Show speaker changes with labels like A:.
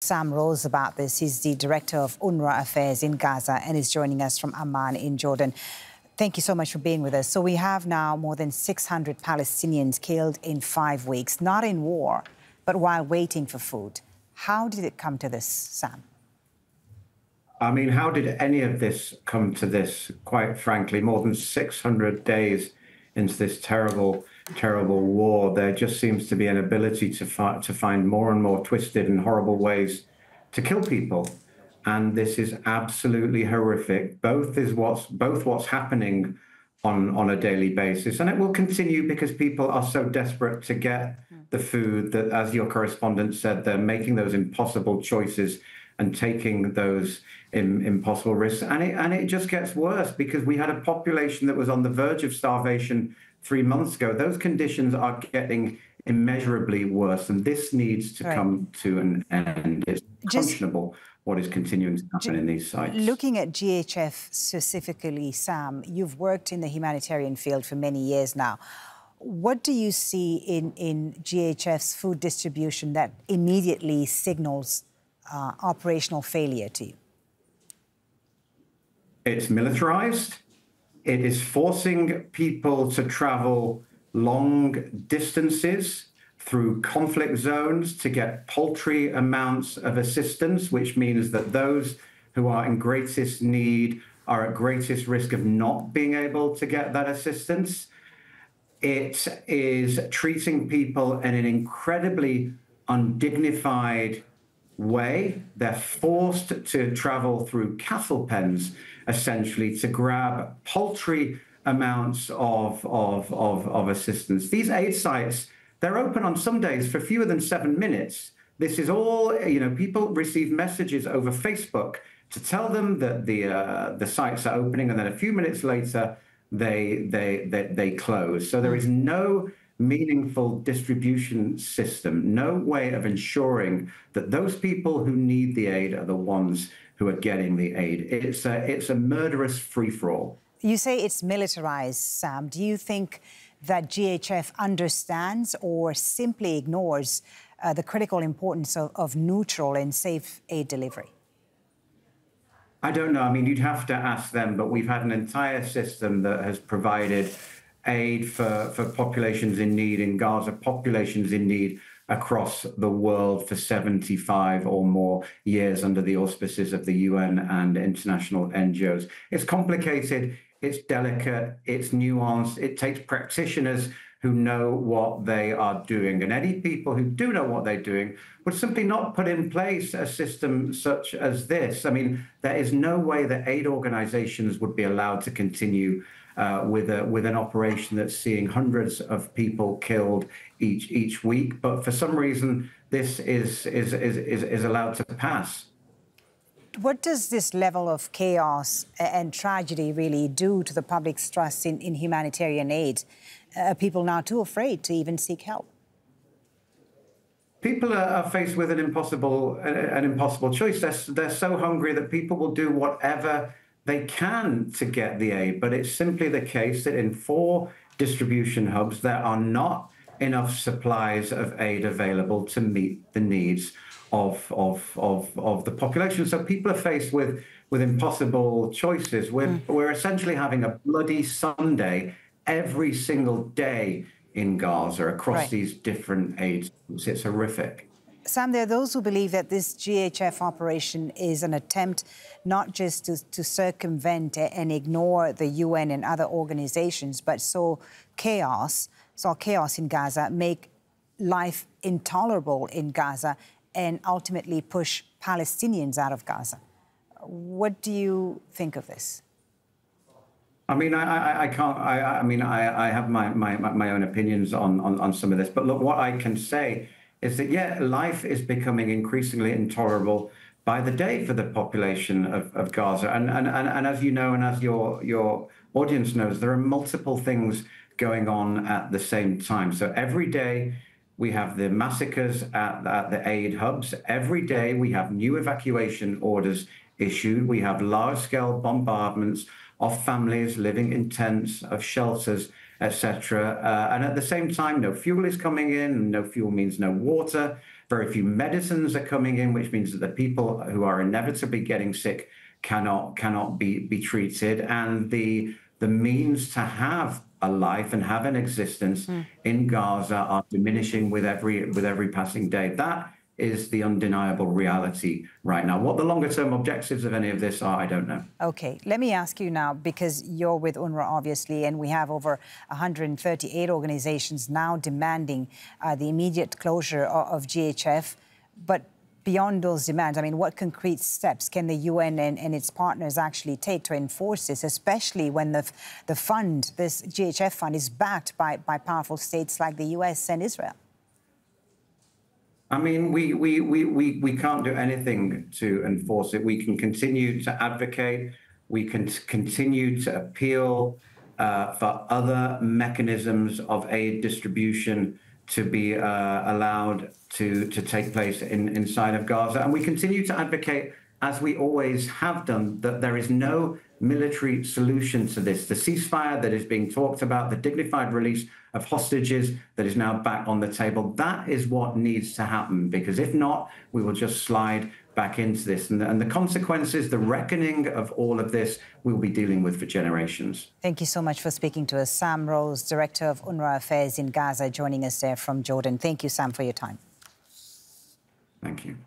A: Sam Rose about this. He's the Director of UNRWA Affairs in Gaza and is joining us from Amman in Jordan. Thank you so much for being with us. So we have now more than 600 Palestinians killed in 5 weeks, not in war, but while waiting for food. How did it come to this, Sam?
B: I mean, how did any of this come to this, quite frankly? More than 600 days into this terrible, terrible war, there just seems to be an ability to find more and more twisted and horrible ways to kill people. And this is absolutely horrific. Both what's happening on a daily basis. And it will continue because people are so desperate to get the food that, as your correspondent said, they're making those impossible choices and taking those impossible risks. And it just gets worse because we had a population that was on the verge of starvation 3 months ago. Those conditions are getting immeasurably worse, and this needs to come to an end. It's unconscionable what is continuing to happen in these sites. Looking
A: at GHF specifically, Sam, you've worked in the humanitarian field for many years now. What do you see in GHF's food distribution that immediately signals operational failure to you?
B: It's militarized. It is forcing people to travel long distances through conflict zones to get paltry amounts of assistance, which means that those who are in greatest need are at greatest risk of not being able to get that assistance. It is treating people in an incredibly undignified way. They're forced to travel through cattle pens, essentially, to grab paltry amounts of assistance. These aid sites, they're open on some days for fewer than 7 minutes. This is all, people receive messages over Facebook to tell them that the sites are opening, and then a few minutes later, they close. So there is no meaningful distribution system, no way of ensuring that those people who need the aid are the ones who are getting the aid. It's a murderous free-for-all.
A: You say it's militarized, Sam. Do you think that GHF understands or simply ignores the critical importance of neutral and safe aid delivery?
B: I don't know. I mean, you'd have to ask them, but we've had an entire system that has provided aid for populations in need in Gaza, populations in need across the world for 75 or more years under the auspices of the UN and international NGOs. It's complicated, it's delicate, it's nuanced, it takes practitioners who know what they are doing. And any people who do know what they're doing would simply not put in place a system such as this. I mean, there is no way that aid organizations would be allowed to continue with an operation that's seeing hundreds of people killed each week. But for some reason, this is allowed to pass.
A: What does this level of chaos and tragedy really do to the public's trust in humanitarian aid? Are people now too afraid to even seek help?
B: People are faced with an impossible choice. They're so hungry that people will do whatever they can to get the aid. But it's simply the case that in 4 distribution hubs, there are not enough supplies of aid available to meet the needs of the population. So people are faced with impossible choices. We're essentially having a bloody Sunday every single day in Gaza across these different aid. It's horrific.
A: Sam, there are those who believe that this GHF operation is an attempt not just to circumvent and ignore the UN and other organizations, but saw chaos in Gaza, make life intolerable in Gaza, and ultimately push Palestinians out of Gaza. What do you think of this?
B: I mean, I can't. I have my own opinions on some of this. But look, what I can say is that, yeah, life is becoming increasingly intolerable by the day for the population of Gaza. And as you know, and as your audience knows, there are multiple things going on at the same time. So every day we have the massacres at the aid hubs. Every day we have new evacuation orders issued. We have large-scale bombardments of families living in tents, of shelters, etc. And at the same time, no fuel is coming in. No fuel means no water. Very few medicines are coming in, which means that the people who are inevitably getting sick cannot be treated. And the means to have a life and have an existence in Gaza are diminishing with every passing day. That is the undeniable reality right now. What the longer-term objectives of any of this are, I don't know.
A: OK, let me ask you now, because you're with UNRWA, obviously, and we have over 138 organizations now demanding the immediate closure of GHF. But beyond those demands, I mean, what concrete steps can the UN and its partners actually take to enforce this, especially when the fund, this GHF fund, is backed by powerful states like the US and Israel?
B: I mean, we can't do anything to enforce it. We can continue to advocate. We can continue to appeal for other mechanisms of aid distribution to be allowed to take place inside of Gaza. And we continue to advocate, as we always have done, that there is no military solution to this. The ceasefire that is being talked about, the dignified release of hostages that is now back on the table, that is what needs to happen, because if not, we will just slide back into this. And the consequences, the reckoning of all of this, we'll be dealing with for generations.
A: Thank you so much for speaking to us. Sam Rose, Director of UNRWA Affairs in Gaza, joining us there from Jordan. Thank you, Sam, for your time.
B: Thank you.